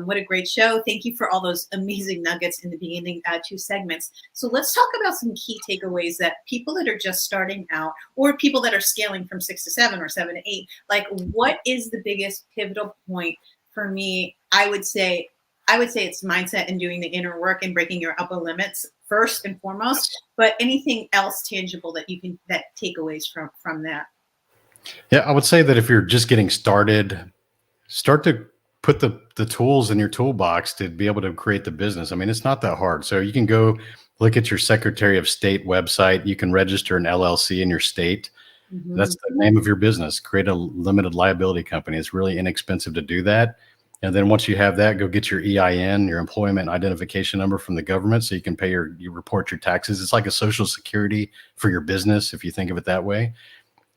What a great show. Thank you for all those amazing nuggets in the beginning 2 segments. So let's talk about some key takeaways that people that are just starting out or people that are scaling from 6 to 7 or 7 to 8, like what is the biggest pivotal point for me? I would say it's mindset and doing the inner work and breaking your upper limits first and foremost, but anything else tangible that takeaways from that? Yeah, I would say that if you're just getting started, start to put the tools in your toolbox to be able to create the business. I mean, it's not that hard. So you can go look at your Secretary of State website. You can register an LLC in your state. Mm-hmm. That's the name of your business. Create a limited liability company. It's really inexpensive to do that. And then once you have that, go get your EIN, your employment identification number from the government, so you can pay you report your taxes. It's like a social security for your business, if you think of it that way.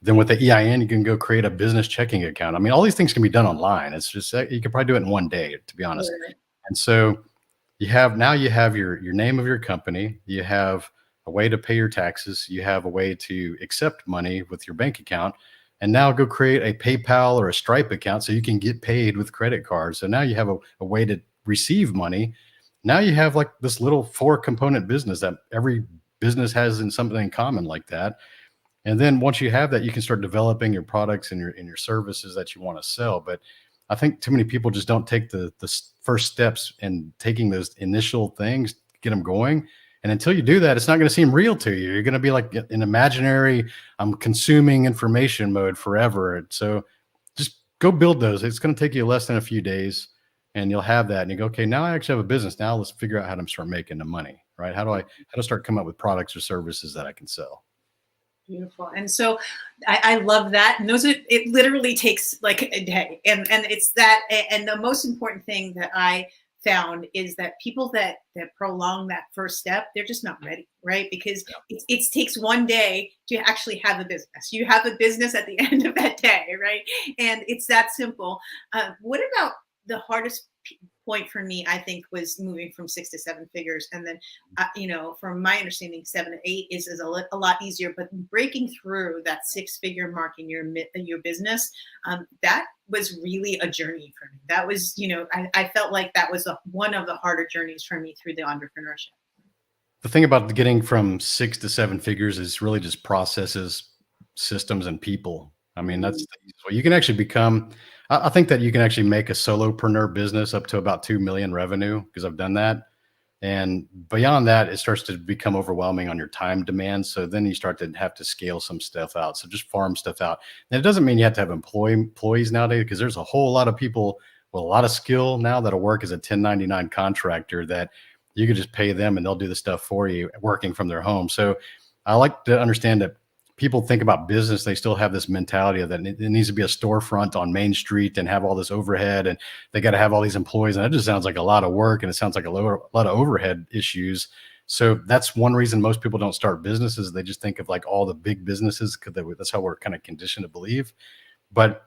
Then with the EIN, you can go create a business checking account. I mean, all these things can be done online. It's just, you could probably do it in one day, to be honest. Yeah. And so you have your name of your company. You have a way to pay your taxes. You have a way to accept money with your bank account. And now go create a PayPal or a Stripe account so you can get paid with credit cards. So now you have a way to receive money. Now you have like this little 4-component business that every business has something in common like that. And then once you have that, you can start developing your products and your services that you want to sell. But I think too many people just don't take the first steps in taking those initial things, get them going. And until you do that, it's not going to seem real to you. You're going to be like an imaginary, I'm consuming information mode forever. So just go build those. It's going to take you less than a few days and you'll have that. And you go, okay, now I actually have a business. Now let's figure out how to start making the money, right? How to start coming up with products or services that I can sell. Beautiful. And so I love that. And it literally takes like a day. And it's that, and the most important thing that I found is that people that prolong that first step, they're just not ready, right? Because it takes one day to actually have a business. You have a business at the end of that day, right? And it's that simple. What about the hardest point for me, I think, was moving from 6 to 7 figures. And then, from my understanding, 7 to 8 is a lot easier, but breaking through that 6-figure mark in your business, that was really a journey for me. That was, I felt like that was one of the harder journeys for me through the entrepreneurship. The thing about getting from 6 to 7 figures is really just processes, systems, and people. I mean, that's what you can actually become. I think that you can actually make a solopreneur business up to about 2 million revenue, because I've done that. And beyond that, it starts to become overwhelming on your time demands. So then you start to have to scale some stuff out. So just farm stuff out. And it doesn't mean you have to have employees nowadays, because there's a whole lot of people with a lot of skill now that'll work as a 1099 contractor that you could just pay them and they'll do the stuff for you working from their home. So I like to understand that people think about business, they still have this mentality of that it needs to be a storefront on Main Street and have all this overhead, and they got to have all these employees. And that just sounds like a lot of work, and it sounds like a lot of overhead issues. So that's one reason most people don't start businesses. They just think of like all the big businesses, because that's how we're kind of conditioned to believe. But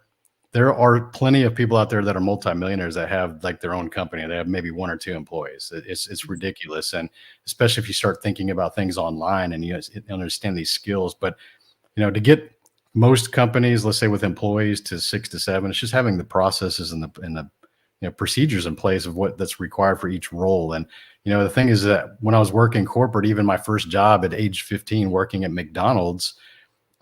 there are plenty of people out there that are multimillionaires that have like their own company. They have maybe 1 or 2 employees. It's ridiculous. And especially if you start thinking about things online and you understand these skills. But to get most companies, let's say with employees, to 6 to 7, it's just having the processes and procedures in place of what that's required for each role. And the thing is that when I was working corporate, even my first job at age 15 working at McDonald's,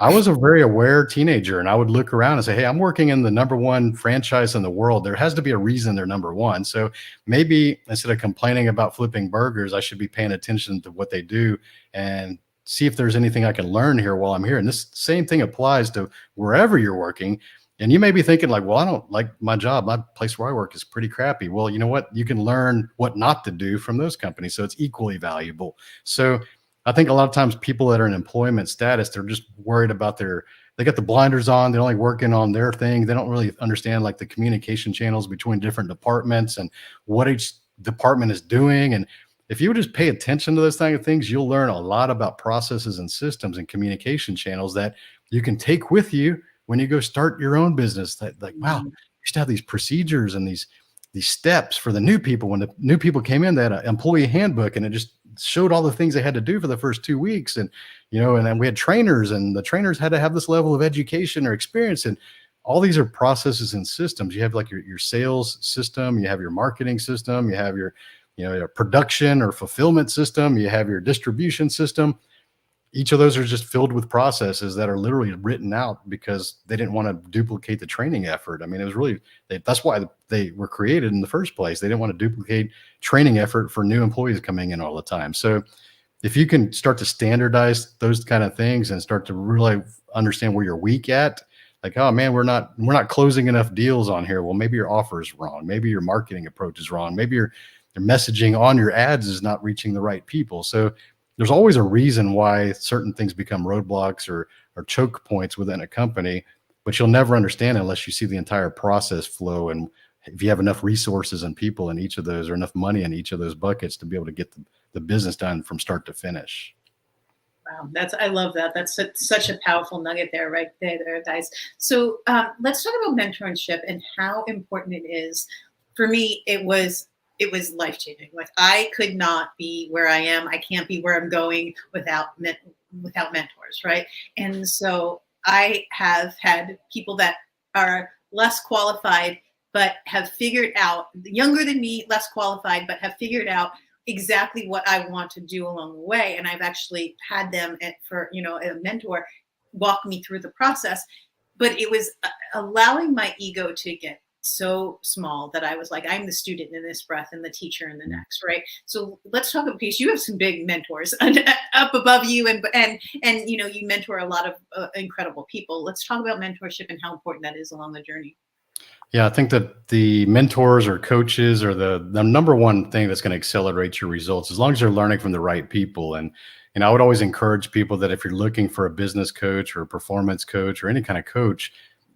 I was a very aware teenager, and I would look around and say, hey, I'm working in the #1 franchise in the world. There has to be a reason they're #1. So maybe instead of complaining about flipping burgers, I should be paying attention to what they do and see if there's anything I can learn here while I'm here. And this same thing applies to wherever you're working. And you may be thinking like, well, I don't like my job. My place where I work is pretty crappy. Well, you know what? You can learn what not to do from those companies. So it's equally valuable. So I think a lot of times people that are in employment status, they're just worried about they got the blinders on. They're only working on their thing. They don't really understand like the communication channels between different departments and what each department is doing. And if you would just pay attention to those kind of things, you'll learn a lot about processes and systems and communication channels that you can take with you when you go start your own business. That like, wow, you used to have these procedures and these steps for the new people. When the new people came in, they had an employee handbook, and it just showed all the things they had to do for the first 2 weeks. And, and then we had trainers, and the trainers had to have this level of education or experience. And all these are processes and systems. You have like your sales system, you have your marketing system, you have your production or fulfillment system, you have your distribution system. Each of those are just filled with processes that are literally written out because they didn't want to duplicate the training effort. I mean, it was really, that's why they were created in the first place. They didn't want to duplicate training effort for new employees coming in all the time. So if you can start to standardize those kind of things and start to really understand where you're weak at, like, oh man, we're not closing enough deals on here. Well, maybe your offer is wrong. Maybe your marketing approach is wrong. Maybe your messaging on your ads is not reaching the right people. So there's always a reason why certain things become roadblocks or choke points within a company, but you'll never understand unless you see the entire process flow. And if you have enough resources and people in each of those, or enough money in each of those buckets to be able to get the business done from start to finish. Wow, I love that. That's such a powerful nugget there, right there, guys. So let's talk about mentorship and how important it is. For me, it was life-changing. Like, I could not be where I am. I can't be where I'm going without mentors, right? And so I have had people that are less qualified, but have figured out, younger than me, less qualified, but have figured out exactly what I want to do along the way. And I've actually had them a mentor walk me through the process. But it was allowing my ego to get so small that I was like, I'm the student in this breath and the teacher in the next, right? So let's talk about, because you have some big mentors up above you, and you mentor a lot of incredible people. Let's talk about mentorship and how important that is along the journey. Yeah, I think that the mentors or coaches are the #1 thing that's going to accelerate your results, as long as you're learning from the right people. And I would always encourage people that if you're looking for a business coach or a performance coach or any kind of coach,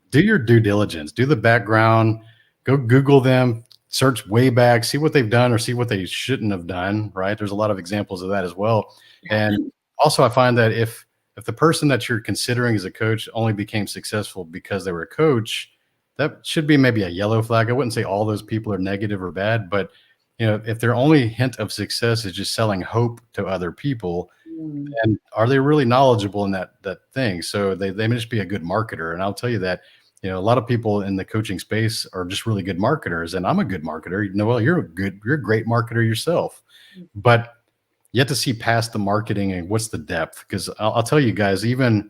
do your due diligence, do the background, go Google them, search way back, see what they've done or see what they shouldn't have done, right? There's a lot of examples of that as well. And also I find that if the person that you're considering as a coach only became successful because they were a coach, that should be maybe a yellow flag. I wouldn't say all those people are negative or bad, but if their only hint of success is just selling hope to other people, and are they really knowledgeable in that thing? So they may just be a good marketer. And I'll tell you that, a lot of people in the coaching space are just really good marketers, and I'm a good marketer. Noelle, you're a great marketer yourself, but you have to see past the marketing and what's the depth. Because I'll tell you guys, even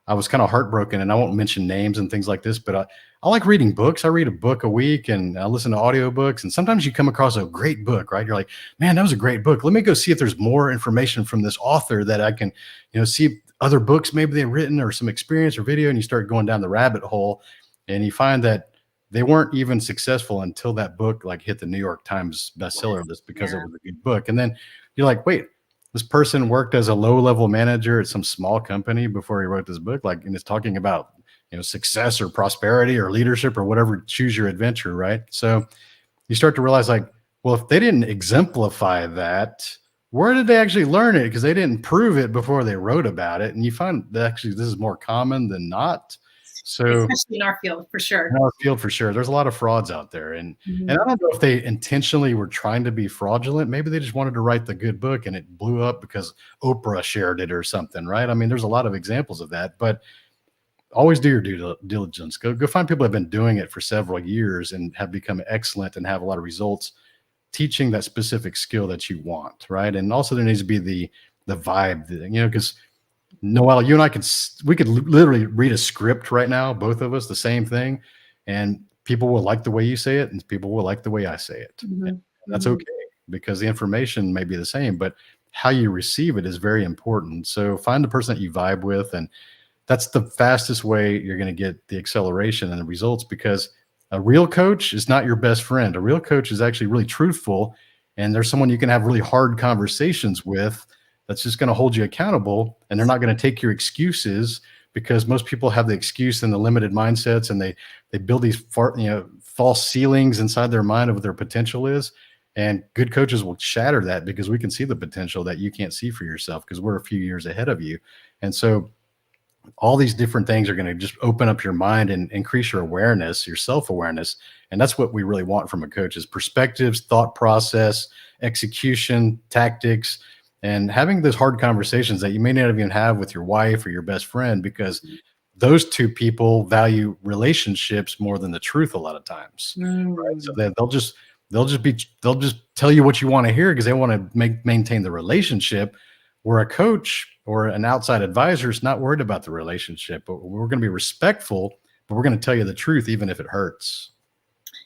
I was kind of heartbroken, and I won't mention names and things like this, but I like reading books. I read a book a week, and I listen to audiobooks. And sometimes you come across a great book, right? You're like, man, that was a great book. Let me go see if there's more information from this author that I can, see other books maybe they've written or some experience or video. And you start going down the rabbit hole, and you find that they weren't even successful until that book like hit the New York Times bestseller list because it was a good book. And then you're like, wait, this person worked as a low-level manager at some small company before he wrote this book, and it's talking about success or prosperity or leadership or whatever, choose your adventure, right? So you start to realize well, if they didn't exemplify that, where did they actually learn it? Because they didn't prove it before they wrote about it. And you find that actually this is more common than not. So especially in our field, for sure. In our field, for sure. There's a lot of frauds out there. And I don't know if they intentionally were trying to be fraudulent. Maybe they just wanted to write the good book and it blew up because Oprah shared it or something, right? I mean, there's a lot of examples of that. But always do your due diligence. Go find people that have been doing it for several years and have become excellent and have a lot of results teaching that specific skill that you want, right? And also there needs to be the vibe, because Noelle, you and I we could literally read a script right now, both of us, the same thing, and people will like the way you say it, and people will like the way I say it. And that's okay, because the information may be the same, but how you receive it is very important. So find the person that you vibe with, and that's the fastest way you're going to get the acceleration and the results, because a real coach is not your best friend. A real coach is actually really truthful, and there's someone you can have really hard conversations with that's just going to hold you accountable, and they're not going to take your excuses, because most people have the excuse and the limited mindsets, and they build these false ceilings inside their mind of what their potential is. And good coaches will shatter that, because we can see the potential that you can't see for yourself, because we're a few years ahead of you. And so all these different things are going to just open up your mind and increase your awareness, your self-awareness. And that's what we really want from a coach, is perspectives, thought process, execution, tactics, and having those hard conversations that you may not even have with your wife or your best friend, because those two people value relationships more than the truth a lot of times. Right? So they'll just tell you what you want to hear, because they want to maintain the relationship, where a coach or an outside advisor is not worried about the relationship. But we're going to be respectful, but we're going to tell you the truth, even if it hurts.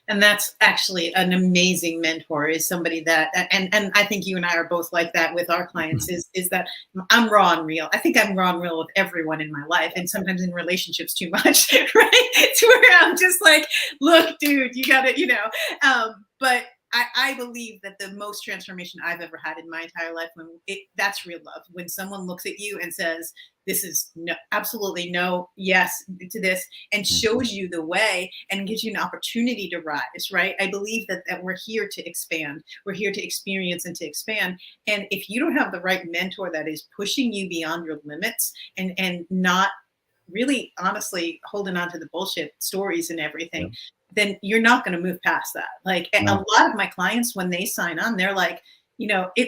And that's actually an amazing mentor, is somebody that, and I think you and I are both like that with our clients, is that I'm raw and real. I think I'm raw and real with everyone in my life, and sometimes in relationships too much, right? To where I'm just like, look, dude, you got to, but I believe that the most transformation I've ever had in my entire life, that's real love. When someone looks at you and says, this is no, absolutely no, yes to this, and shows you the way and gives you an opportunity to rise, right? I believe that we're here to expand. We're here to experience and to expand. And if you don't have the right mentor that is pushing you beyond your limits, and not really honestly holding on to the bullshit stories and everything, then you're not going to move past that. Like a lot of my clients, when they sign on, they're like,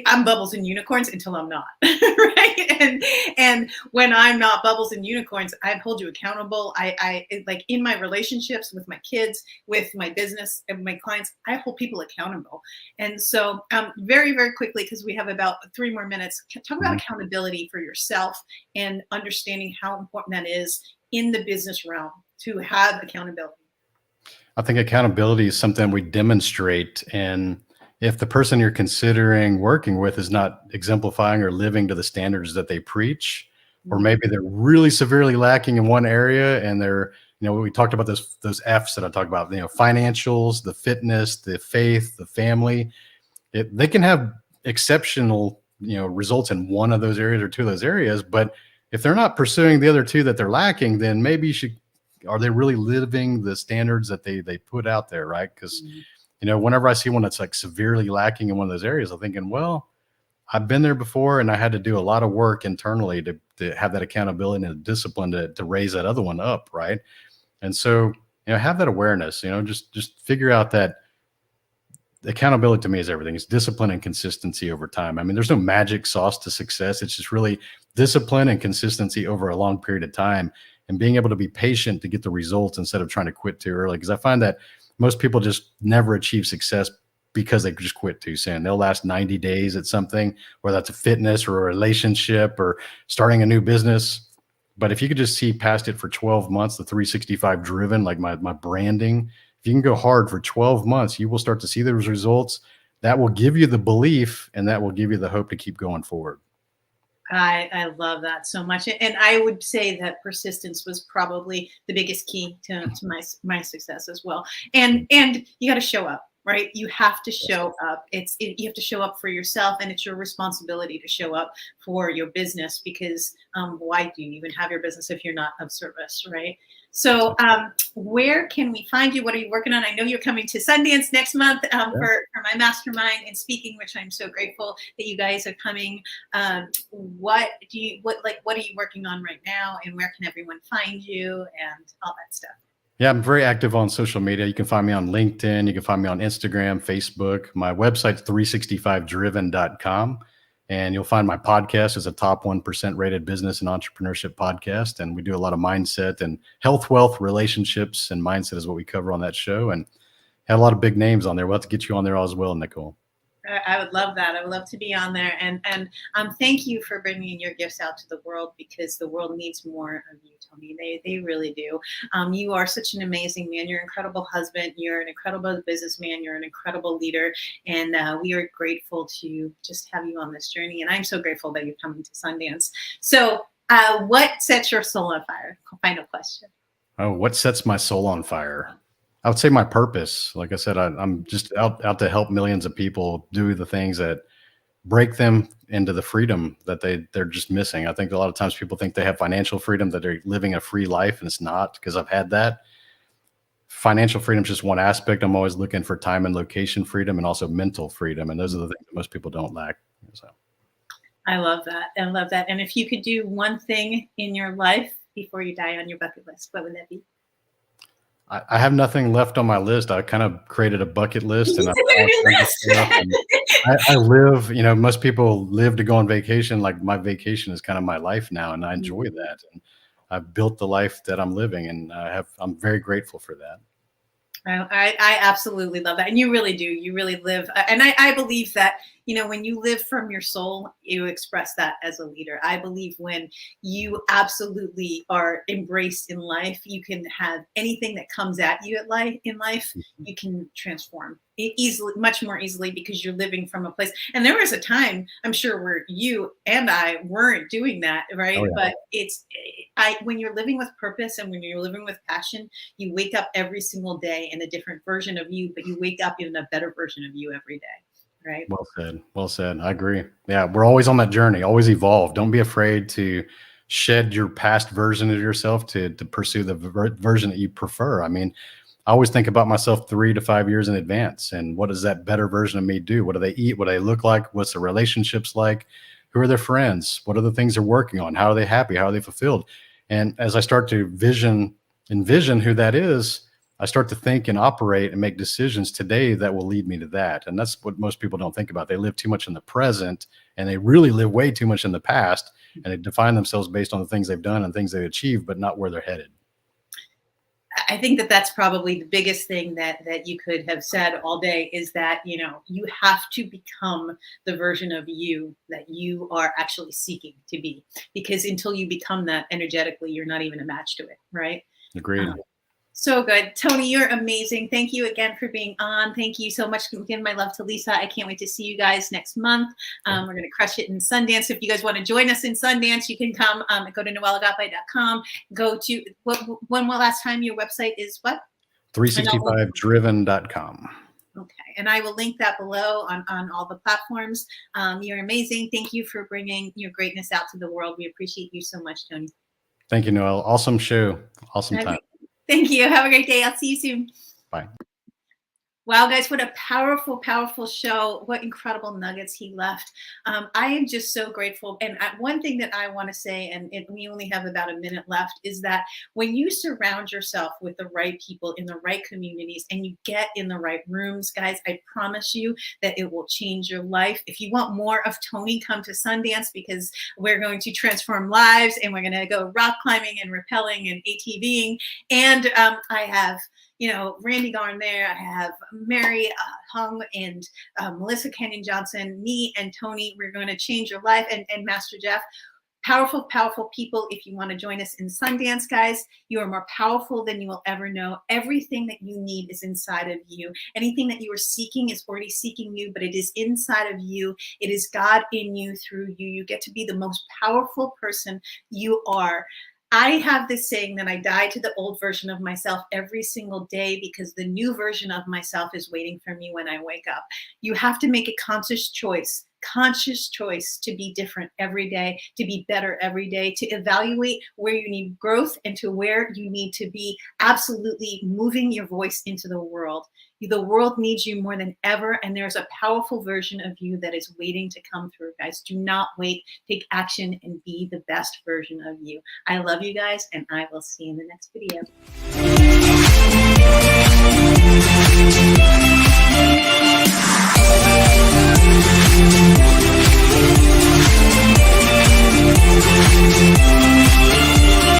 I'm bubbles and unicorns until I'm not, right? And when I'm not bubbles and unicorns, I hold you accountable. I like in my relationships with my kids, with my business and my clients, I hold people accountable. And so very, very quickly, because we have about 3 more minutes, talk about accountability for yourself and understanding how important that is in the business realm to have accountability. I think accountability is something we demonstrate. And if the person you're considering working with is not exemplifying or living to the standards that they preach, or maybe they're really severely lacking in one area, and they're, we talked about those F's that I talked about, financials, the fitness, the faith, the family, they can have exceptional, results in one of those areas or 2 of those areas. But if they're not pursuing the other 2 that they're lacking, then maybe are they really living the standards that they put out there, right? Because whenever I see one that's like severely lacking in one of those areas, I'm thinking, well, I've been there before, and I had to do a lot of work internally to have that accountability and discipline to raise that other one up, right? And so, have that awareness, just figure out that accountability to me is everything. It's discipline and consistency over time. I mean, there's no magic sauce to success. It's just really discipline and consistency over a long period of time, and being able to be patient to get the results instead of trying to quit too early. Because I find that most people just never achieve success because they just quit too soon. They'll last 90 days at something, whether that's a fitness or a relationship or starting a new business. But if you could just see past it for 12 months, the 365 driven, like my branding, if you can go hard for 12 months, you will start to see those results. That will give you the belief, and that will give you the hope to keep going forward. I love that so much. And I would say that persistence was probably the biggest key to my success as well. And you got to show up, right? You have to show up. You have to show up for yourself, and it's your responsibility to show up for your business, because why do you even have your business if you're not of service, right? So where can we find you? What are you working on? I know you're coming to Sundance next month for my mastermind and speaking, which I'm so grateful that you guys are coming. What are you working on right now, and where can everyone find you and all that stuff? Yeah, I'm very active on social media. You can find me on LinkedIn. You can find me on Instagram, Facebook. My website's 365driven.com. And you'll find my podcast is a top 1% rated business and entrepreneurship podcast. And we do a lot of mindset and health, wealth, relationships, and mindset is what we cover on that show. And had a lot of big names on there. We'll have to get you on there as well, Nicole. I would love that. I would love to be on there. And thank you for bringing your gifts out to the world, because the world needs more of you, Tony. They really do. You are such an amazing man. You're an incredible husband. You're an incredible businessman. You're an incredible leader. And we are grateful to just have you on this journey. And I'm so grateful that you're coming to Sundance. So what sets your soul on fire? Final question. Oh, what sets my soul on fire? I would say my purpose. Like I said, I'm just out to help millions of people do the things that break them into the freedom that they're just missing. I think a lot of times people think they have financial freedom, that they're living a free life, and it's not, because I've had that. Financial freedom is just one aspect. I'm always looking for time and location freedom, and also mental freedom. And those are the things that most people don't lack. So I love that. I love that. And if you could do one thing in your life before you die on your bucket list, what would that be? I have nothing left on my list. I kind of created a bucket list, and I live, most people live to go on vacation. Like, my vacation is kind of my life now, and I enjoy that. And I've built the life that I'm living, and I'm very grateful for that. I absolutely love that. And you really do. You really live. And I believe that, when you live from your soul, you express that as a leader. I believe when you absolutely are embraced in life, you can have anything that comes at you in life, you can transform easily, much more easily, because you're living from a place. And there was a time, I'm sure, where you and I weren't doing that, right? Oh, yeah. But when you're living with purpose and when you're living with passion, you wake up every single day in a different version of you, but you wake up in a better version of you every day. Right. Well said. Well said. I agree. Yeah. We're always on that journey, always evolve. Don't be afraid to shed your past version of yourself to pursue the version that you prefer. I mean, I always think about myself 3 to 5 years in advance. And what does that better version of me do? What do they eat? What do they look like? What's the relationships like? Who are their friends? What are the things they're working on? How are they happy? How are they fulfilled? And as I start to envision who that is, I start to think and operate and make decisions today that will lead me to that. And that's what most people don't think about. They live too much in the present, and they really live way too much in the past, and they define themselves based on the things they've done and things they've achieved, but not where they're headed. I think that that's probably the biggest thing that you could have said all day, is that, you have to become the version of you that you are actually seeking to be, because until you become that energetically, you're not even a match to it. Right. Agreed. So good. Tony, you're amazing. Thank you again for being on. Thank you so much. Give my love to Lisa. I can't wait to see you guys next month. We're going to crush it in Sundance. If you guys want to join us in Sundance, you can come. Go to noelleagape.com. Go to, when last time your website is what? 365driven.com. Okay. And I will link that below on all the platforms. You're amazing. Thank you for bringing your greatness out to the world. We appreciate you so much, Tony. Thank you, Noelle. Awesome show. Awesome time. Thank you. Have a great day. I'll see you soon. Bye. Wow, guys, what a powerful, powerful show. What incredible nuggets he left. I am just so grateful. And one thing that I want to say, and we only have about a minute left, is that when you surround yourself with the right people in the right communities and you get in the right rooms, guys, I promise you that it will change your life. If you want more of Tony, come to Sundance, because we're going to transform lives, and we're going to go rock climbing and rappelling and ATVing. And I have Randy Garn there. I have Mary Hung and Melissa Kenyon Johnson, me and Tony. We're going to change your life. And Master Jeff. Powerful, powerful people. If you want to join us in Sundance, guys, you are more powerful than you will ever know. Everything that you need is inside of you. Anything that you are seeking is already seeking you, but it is inside of you. It is God in you, through you. You get to be the most powerful person you are. I have this saying that I die to the old version of myself every single day, because the new version of myself is waiting for me when I wake up. You have to make a conscious choice to be different every day, to be better every day, to evaluate where you need growth and to where you need to be absolutely moving your voice into the world. The world needs you more than ever, and there's a powerful version of you that is waiting to come through, guys. Do not wait. Take action and be the best version of you. I love you guys, and I will see you in the next video.